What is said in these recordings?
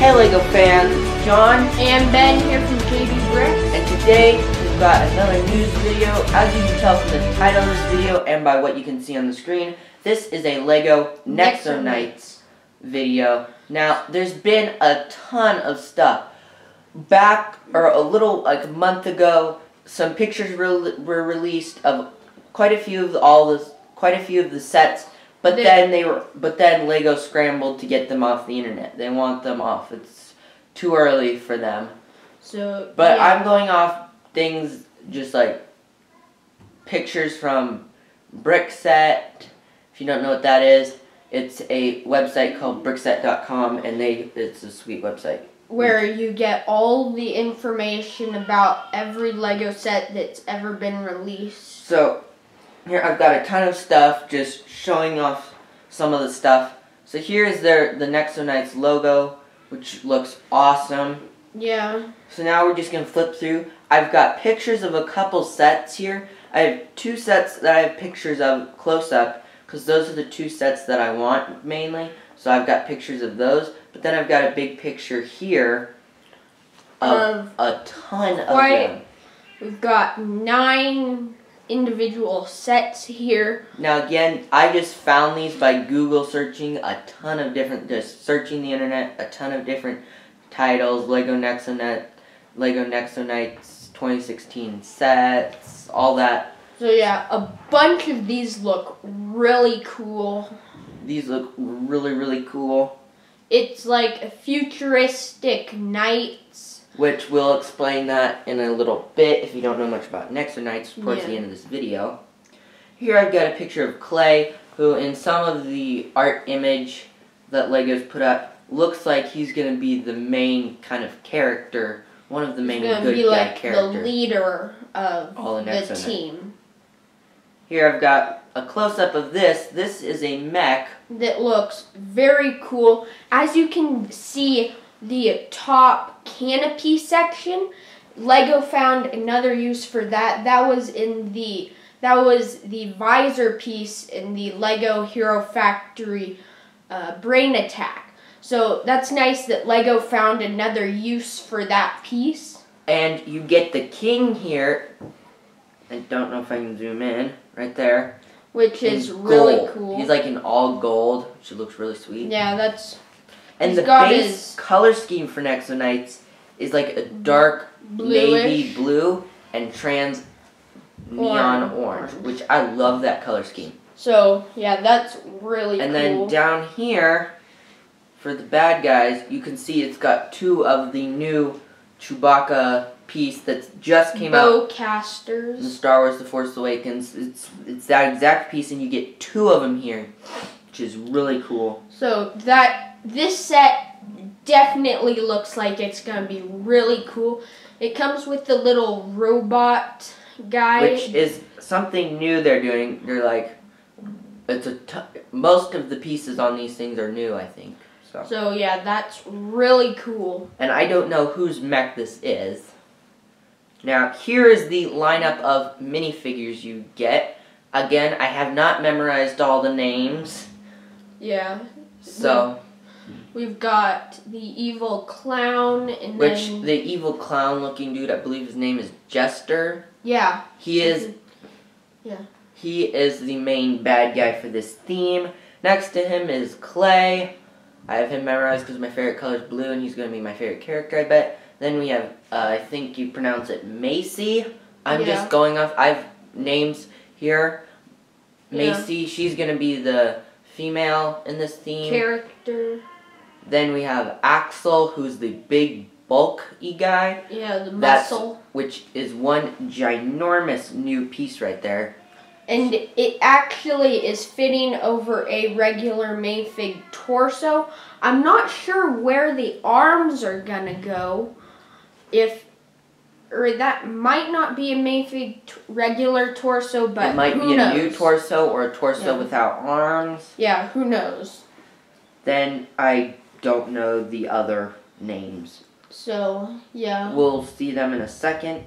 Hey LEGO fans, John and Ben here from JB Brick. And today we've got another news video. As you can tell from the title of this video and by what you can see on the screen, this is a LEGO NEXO Knights video. Now, there's been a ton of stuff. Back, or a little, like a month ago, some pictures were released of quite a few of the sets. But then LEGO scrambled to get them off the internet. They want them off. It's too early for them. But yeah. I'm going off things just like pictures from Brickset. If you don't know what that is, it's a website called brickset.com, and it's a sweet website. Where you get all the information about every LEGO set that's ever been released. So here I've got a ton of stuff just showing off some of the stuff. So here's the NEXO Knights logo, which looks awesome. Yeah. So now we're just going to flip through. I've got pictures of a couple sets here. I have two sets that I have pictures of close up, because those are the two sets that I want mainly. So I've got pictures of those. But then I've got a big picture here of a ton of them. We've got 9 individual sets here. Now again, I just found these by Google searching a ton of different, just searching the internet, a ton of different titles, LEGO NEXO Knights 2016 sets, all that. So yeah, a bunch of these look really cool. These look really, really cool. It's like a futuristic knights. Which we'll explain that in a little bit if you don't know much about NEXO Knights towards the end of this video. Here I've got a picture of Clay, who in some of the art image that LEGO's put up, looks like he's going to be the main kind of character, one of the main good guy characters. He's going to be like the leader of the team. Here I've got a close-up of this. This is a mech. That looks very cool. As you can see, the top canopy section, LEGO found another use for that. That was the visor piece in the LEGO Hero Factory Brain Attack. So that's nice that LEGO found another use for that piece. And you get the king here. I don't know if I can zoom in. Right there. Which is really cool. He's like in all gold, which looks really sweet. Yeah, that's... And the base color scheme for NEXO Knights is like a dark navy blue and trans neon orange, which I love that color scheme. So, yeah, that's really cool. And then down here, for the bad guys, you can see it's got 2 of the new Chewbacca piece that just came out. Bowcasters. In Star Wars The Force Awakens. It's that exact piece, and you get 2 of them here, which is really cool. So this set definitely looks like it's going to be really cool. It comes with the little robot guy. Which is something new they're doing. They're like, most of the pieces on these things are new, I think. So yeah, that's really cool. And I don't know whose mech this is. Now, here is the lineup of minifigures you get. Again, I have not memorized all the names. Yeah. So we've got the evil clown, and the evil clown looking dude, I believe his name is Jester. Yeah. He is the main bad guy for this theme. Next to him is Clay. I have him memorized because my favorite color is blue, and he's going to be my favorite character, I bet. Then we have, I think you pronounce it Macy. I'm just going off, I have names here. Macy, she's going to be the female in this theme. Character. Then we have Axel, who's the big bulky guy. Yeah, the muscle. Which is one ginormous new piece right there. And it actually is fitting over a regular minifig torso. I'm not sure where the arms are gonna go. Or that might not be a minifig regular torso, but it might be a new torso or a torso without arms. Yeah, who knows? Then I don't know the other names. So, yeah. We'll see them in a second.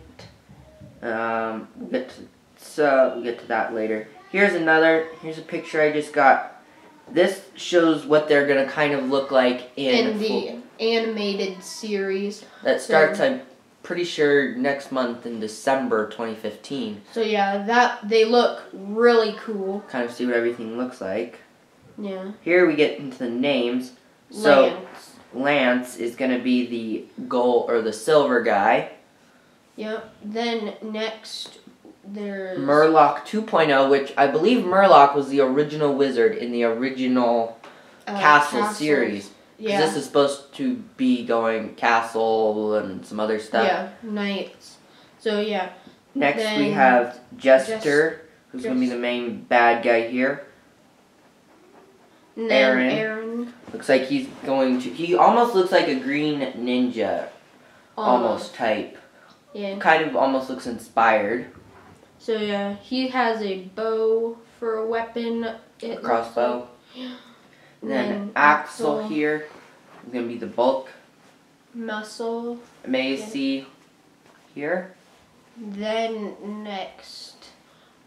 We'll get to that later. Here's a picture I just got. This shows what they're going to kind of look like in animated series. That starts, I'm pretty sure, next month in December 2015. So yeah, they look really cool. Kind of see what everything looks like. Yeah. Here we get into the names. So Lance is going to be the gold or the silver guy. Yep. Then next there's Murloc 2.0, which I believe Murloc was the original wizard in the original Castle series. Yeah. This is supposed to be going Castle and some other stuff. Yeah, Knights. So yeah. Next then we have Jester, who's going to be the main bad guy here. And then Aaron. Looks like he's going to... He almost looks like a green ninja. Almost type. Yeah. Kind of almost looks inspired. So yeah, he has a bow for a weapon. A crossbow. Like. And then Axel here is going to be the bulk. Muscle. Macy here. Then next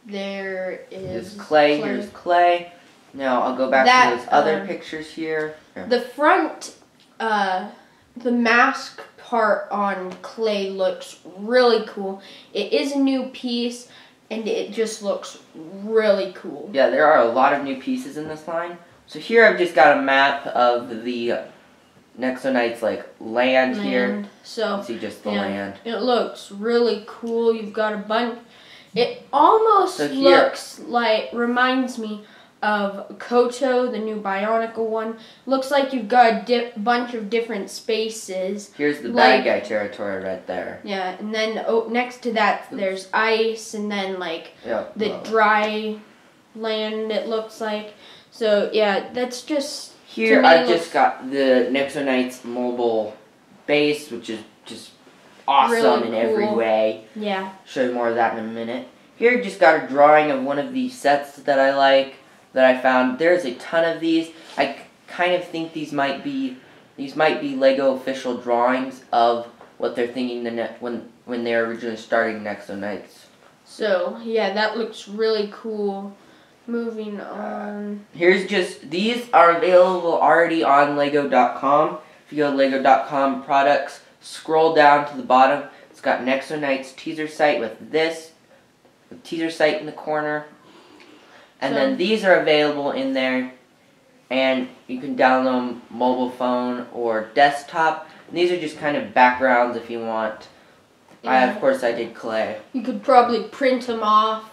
there is Clay. Here's Clay. Now I'll go back to those other pictures here. The front, the mask part on Clay looks really cool. It is a new piece, and it just looks really cool. Yeah, there are a lot of new pieces in this line. So here I've just got a map of the NEXO Knights land here. So you can see just the land. It looks really cool. You've got a bunch. It almost looks like, reminds me of Koto, the new Bionicle one. Looks like you've got a bunch of different spaces. Here's the bad guy territory right there. Yeah, and then next to that there's ice, and then the dry land, it looks like. So yeah, that's just... Here I've just got the NEXO Knights mobile base, which is just awesome really in every way. Yeah. Show you more of that in a minute. Here I just got a drawing of one of these sets that I like, that I found. There's a ton of these. I kind of think these might be Lego official drawings of what they're thinking when they're originally starting NEXO Knights. So yeah, that looks really cool. Moving on. Here's these are available already on Lego.com. If you go to Lego.com products, scroll down to the bottom. It's got NEXO Knights teaser site with this, the teaser site in the corner. And then these are available in there, and you can download them mobile phone or desktop. And these are just kind of backgrounds if you want. Yeah. Of course I did Clay. You could probably print them off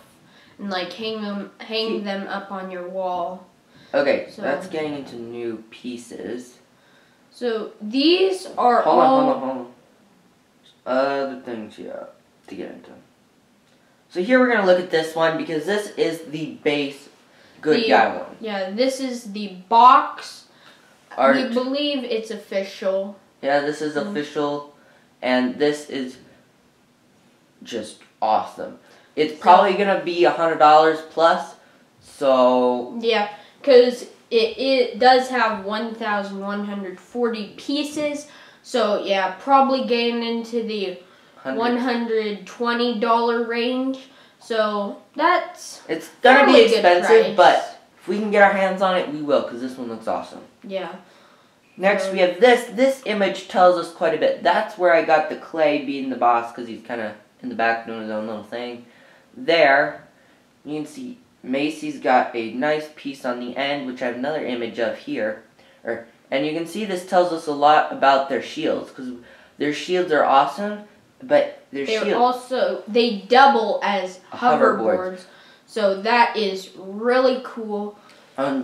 and hang them up on your wall. Okay, so that's getting into new pieces. So these are hold on. Other things to get into. So here we're going to look at this one because this is the base good guy one. Yeah, this is the box. Art. We believe it's official. Yeah, this is official, and this is just awesome. It's probably going to be $100 plus, so... Yeah, because it does have 1,140 pieces, so yeah, probably getting into the $120 range, so that's... It's going to be expensive, but if we can get our hands on it, we will, because this one looks awesome. Yeah. Next, we have this. This image tells us quite a bit. That's where I got the Clay being the boss, because he's kind of in the back doing his own little thing. There, you can see Macy's got a nice piece on the end, which I have another image of here. And you can see this tells us a lot about their shields, because their shields are awesome, but they double as hoverboards. So that is really cool. I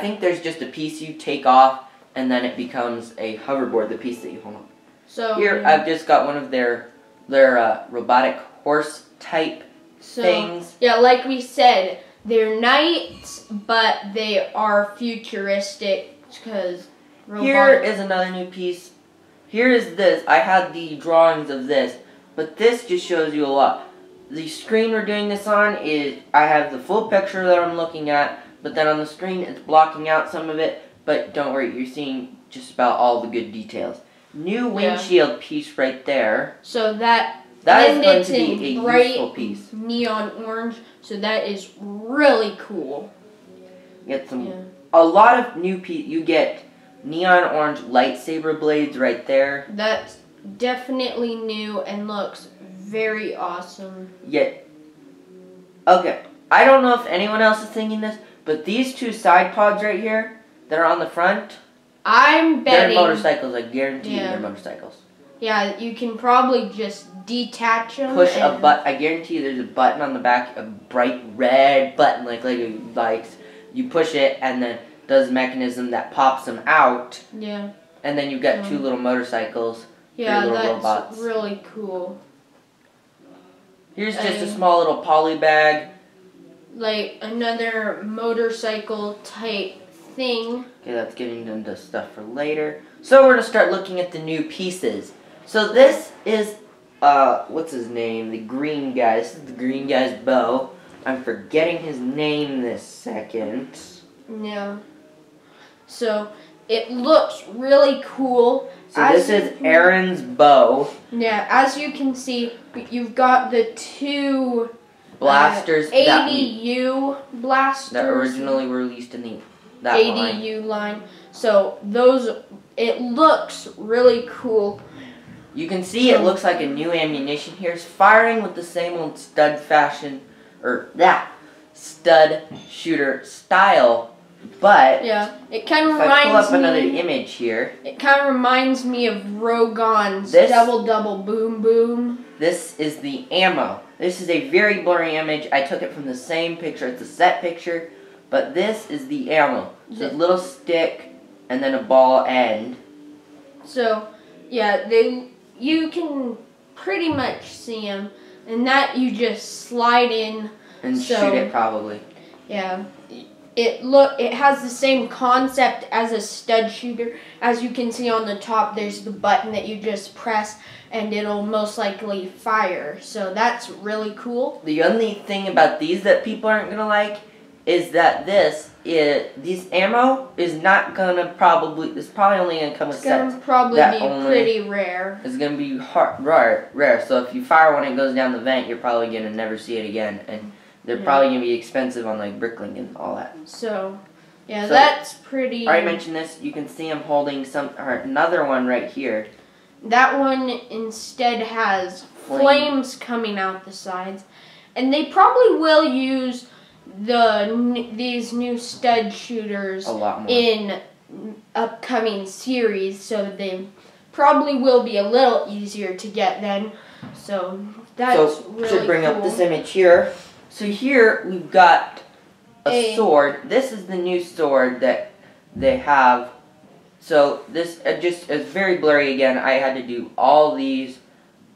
think there's just a piece you take off, and then it becomes a hoverboard, the piece that you hold on. So here, I've just got one of their robotic horse type things. Yeah, like we said, they're knights, but they are futuristic because Here is another new piece. Here is this. I had the drawings of this, but this just shows you a lot. The screen we're doing this on is, I have the full picture that I'm looking at, but then on the screen it's blocking out some of it, but don't worry, you're seeing just about all the good details. New windshield piece right there. So that is going to be a bright useful piece. Neon orange, so that is really cool. Get a lot of new pieces. You get neon orange lightsaber blades right there. That's definitely new and looks very awesome. Yet, okay, I don't know if anyone else is thinking this, but these two side pods right here that are on the front, I'm betting they're motorcycles. I guarantee you they're motorcycles. Yeah, you can probably just detach them. Push a button. I guarantee you there's a button on the back, a bright red button like likes. You push it and then does a mechanism that pops them out. Yeah. And then you've got two little motorcycles. Yeah, little that's robots. really cool. Here's just a small little poly bag. Like another motorcycle type thing. Okay, that's getting into stuff for later. So we're going to start looking at the new pieces. So this is, what's his name? The green guy. This is the green guy's bow. I'm forgetting his name this second. Yeah. So it looks really cool. So this is Aaron's bow. Yeah, as you can see, you've got the two blasters ADU blasters that originally were released in that ADU line. So those, it looks really cool. You can see it looks like a new ammunition here. It's firing with the same old stud fashion, or that stud shooter style, but yeah, it kind of if reminds I pull up me. another image here. It kind of reminds me of Rogon's double boom boom. This is the ammo. This is a very blurry image. I took it from the same picture. It's a set picture, but this is the ammo. It's a little stick and then a ball end. So, yeah, you can pretty much see them, and that you just slide in and shoot it probably. Yeah, it has the same concept as a stud shooter. As you can see on the top, there's the button that you just press, and it'll most likely fire. So that's really cool. The only thing about these that people aren't gonna like is that this ammo is not gonna it's probably only gonna come with sets. It's gonna probably be pretty rare. It's gonna be rare. So if you fire one and it goes down the vent, you're probably gonna never see it again, and they're probably gonna be expensive on like Bricklink and all that. So, yeah, that's pretty. I already mentioned this. You can see I'm holding another one right here. That one instead has flames coming out the sides, and they probably will use these new stud shooters a lot more in upcoming series, so they probably will be a little easier to get then. So that's really cool. Should bring up this image here. So here we've got a sword. This is the new sword that they have. So this just is very blurry again. I had to do all these,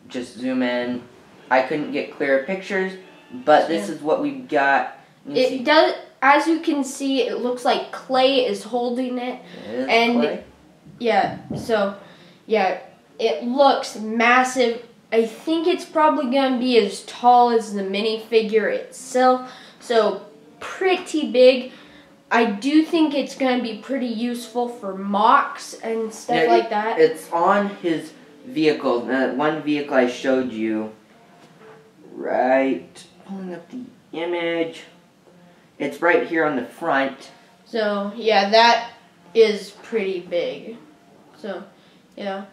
just zoom in. I couldn't get clearer pictures, but this is what we've got. It does, as you can see, it looks like Clay is holding it. It is Clay? Yeah, so yeah, it looks massive. I think it's probably going to be as tall as the minifigure itself, so pretty big. I do think it's going to be pretty useful for mocks and stuff like that. It's on his vehicle. One vehicle I showed you. Right. Pulling up the image. It's right here on the front. So, yeah, that is pretty big. So, yeah.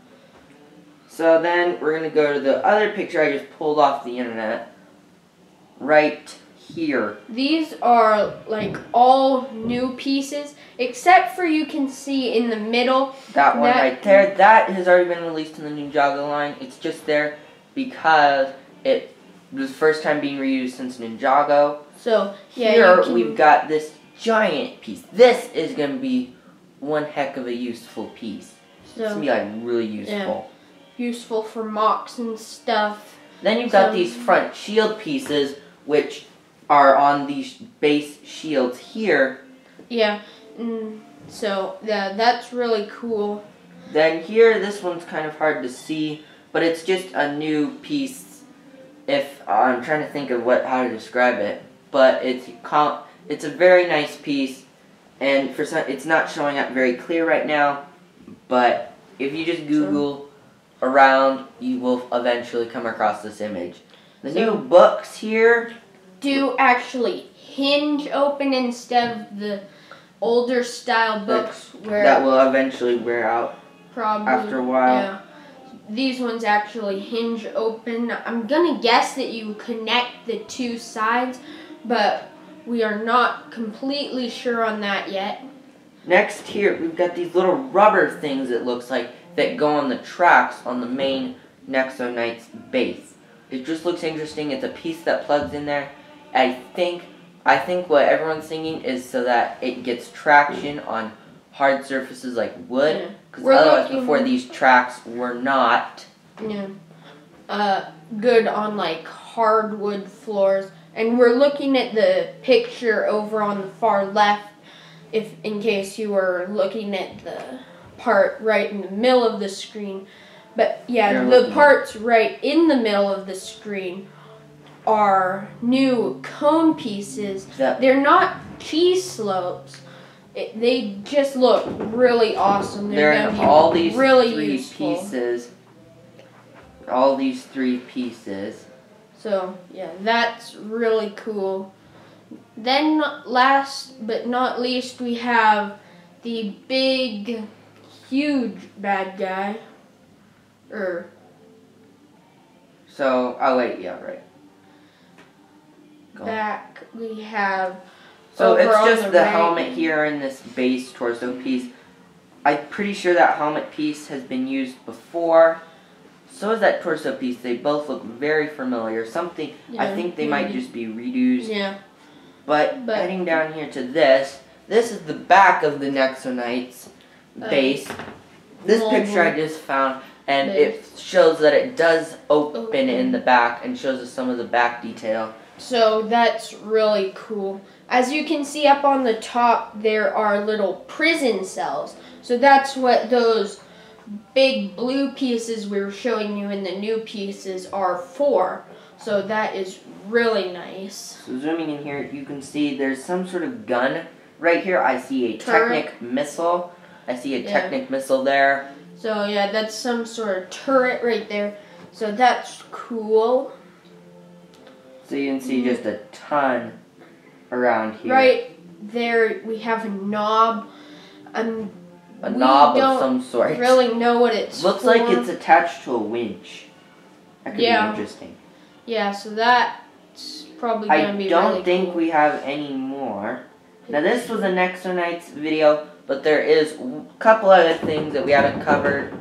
So then we're going to go to the other picture I just pulled off the internet. Right here. These are like all new pieces, except for you can see in the middle. That one right there. That has already been released in the Ninjago line. It's just there because it was the first time being reused since Ninjago. So, yeah, here we've got this giant piece. This is going to be one heck of a useful piece. So, it's going to be like really useful. Yeah, useful for mocks and stuff. Then you've got these front shield pieces, which are on these base shields here. Yeah, so yeah, that's really cool. Then here, this one's kind of hard to see, but it's just a new piece. If I'm trying to think of how to describe it, but it's a very nice piece, and for some, it's not showing up very clear right now. But if you just Google around, you will eventually come across this image. The new books here do actually hinge open instead of the older style books where that will eventually wear out probably after a while. Yeah. These ones actually hinge open. I'm gonna guess that you connect the two sides, but we are not completely sure on that yet. Next here, we've got these little rubber things, it looks like, that go on the tracks on the main NEXO Knights base. It just looks interesting. It's a piece that plugs in there. I think what everyone's thinking is so that it gets traction on hard surfaces like wood. Because otherwise, before these tracks were not. Good on like hardwood floors. And we're looking at the picture over on the far left, if in case you were looking at the part right in the middle of the screen. But yeah, the parts right in the middle of the screen are new cone pieces. They're not cheese slopes. They just look really awesome. They're in all these three pieces. All these three pieces. So yeah, that's really cool. Then last but not least, we have the big, huge bad guy. So, oh wait, yeah, right. Back we have. So it's just the helmet here and this base torso piece. I'm pretty sure that helmet piece has been used before. So is that torso piece. They both look very familiar. Something, yeah, I think they might just be redos. Yeah. But heading down here to this is the back of the NEXO Knights base. This picture I just found, and it shows that it does open in the back and shows us some of the back detail. So that's really cool. As you can see up on the top, there are little prison cells. So that's what those big blue pieces we were showing you in the new pieces are for. So that is really nice. So zooming in here, you can see there's some sort of gun right here. I see a Technic missile. I see a Technic missile there. So yeah, that's some sort of turret right there. So that's cool. So you can see just a ton around here. Right there we have a knob. A knob of some sort. Really know what it's Looks like it's attached to a winch. That could be interesting. Yeah, so that's probably going to be really cool. I don't think we have any more. Now this was a NEXO Knights video, but there is a couple other things that we haven't covered.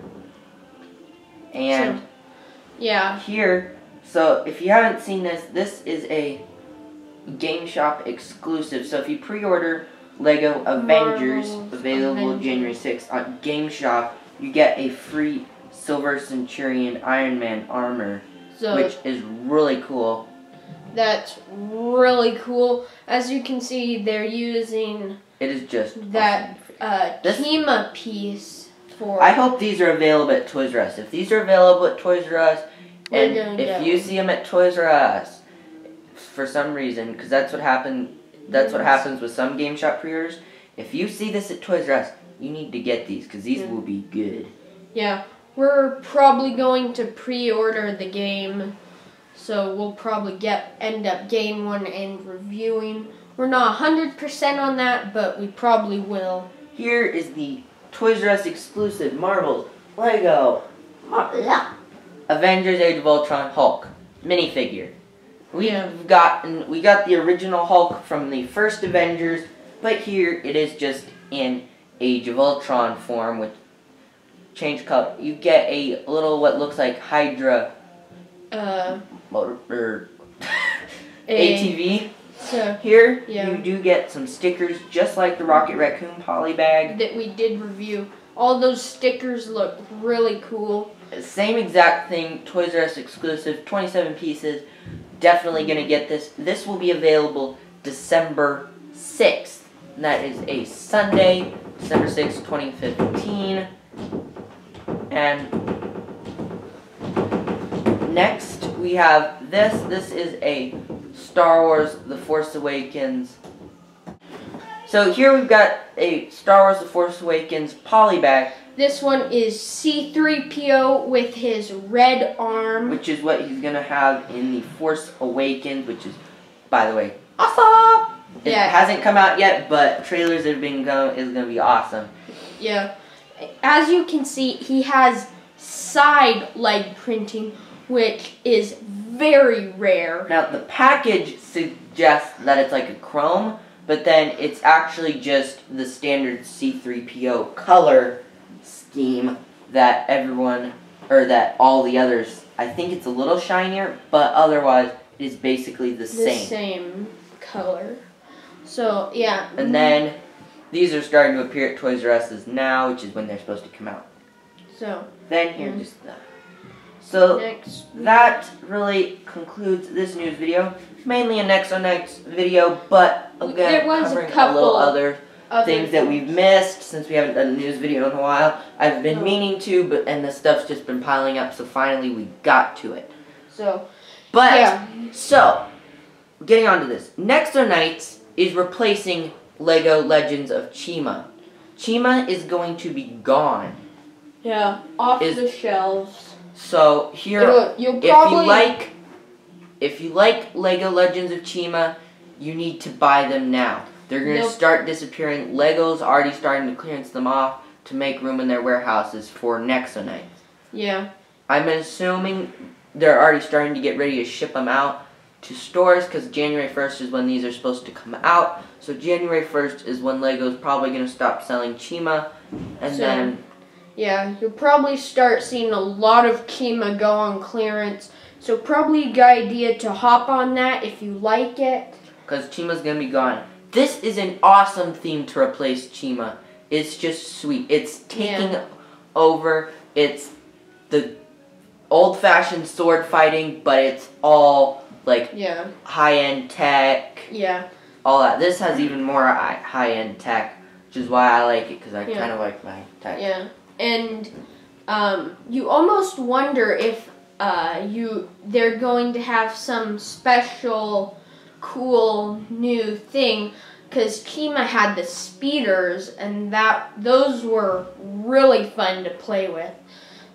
And so, yeah. Here, so if you haven't seen this, this is a Game Shop exclusive. So if you pre-order Lego Avengers, available January 6th on Game Shop, you get a free Silver Centurion Iron Man armor, which is really cool. That's really cool. As you can see, they're using that Kima piece for. I hope these are available at Toys R Us. If these are available at Toys R Us, and if you see them at Toys R Us, for some reason, because that's what happened. That's what happens with some Game Shop pre-orders. If you see this at Toys R Us, you need to get these because these will be good. Yeah, we're probably going to pre-order the game, so we'll probably end up getting one and reviewing. We're not 100% on that, but we probably will. Here is the Toys R Us exclusive Marvel Lego Avengers Age of Ultron Hulk minifigure. We got the original Hulk from the first Avengers, but here it is just in Age of Ultron form with change color. You get a little what looks like Hydra ATV. So here you do get some stickers just like the Rocket Raccoon poly bag that we did review. All those stickers look really cool. Same exact thing, Toys R Us exclusive, 27 pieces. Definitely going to get this. This will be available December 6th. And that is a Sunday, December 6th, 2015. And next we have this. This is a Star Wars The Force Awakens. So here we've got a Star Wars The Force Awakens poly bag. This one is C-3PO with his red arm. Which is what he's going to have in The Force Awakens, which is, by the way, awesome! It hasn't come out yet, but trailers have been going. Is going to be awesome. Yeah. As you can see, he has side leg printing, which is very rare. Now, the package suggests that it's like a chrome, but then it's actually just the standard C3PO color scheme that everyone, or that all the others, I think it's a little shinier, but otherwise it is basically the same. The same color. So, yeah. And then these are starting to appear at Toys R Us now, which is when they're supposed to come out. So. Then here, just that. So, Next. that really concludes this news video. Mainly a NEXO Knights video, but again, covering a little other things that we've missed since we haven't done a news video in a while. I've been meaning to, and the stuff's just been piling up, so finally we got to it. So, so, getting on to this. NEXO Knights is replacing LEGO Legends of Chima. Chima is going to be gone. Yeah, off the shelves. So here, if you like LEGO Legends of Chima, you need to buy them now. They're going to start disappearing. LEGO's already starting to clearance them off to make room in their warehouses for NEXO Knights. Yeah. I'm assuming they're already starting to get ready to ship them out to stores because January 1st is when these are supposed to come out. So January 1st is when LEGO's probably going to stop selling Chima, and then... Yeah, you'll probably start seeing a lot of Chima go on clearance. So probably a good idea to hop on that if you like it. Because Chima's going to be gone. This is an awesome theme to replace Chima. It's just sweet. It's taking over. It's the old-fashioned sword fighting, but it's all like high-end tech. Yeah. All that. This has even more high-end tech, which is why I like it, because I kind of like my tech. Yeah. And you almost wonder if they're going to have some special, cool new thing, because Chima had the speeders, and those were really fun to play with.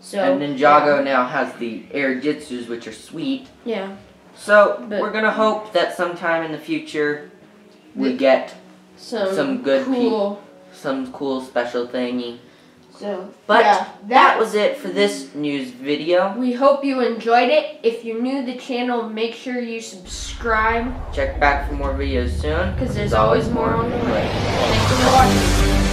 So and Ninjago now has the air jutsus, which are sweet. Yeah. So we're gonna hope that sometime in the future we get some good cool, some cool special thingy. So, but that was it for this news video. We hope you enjoyed it. If you're new to the channel, make sure you subscribe. Check back for more videos soon. Because there's always more on the way. Thanks for watching.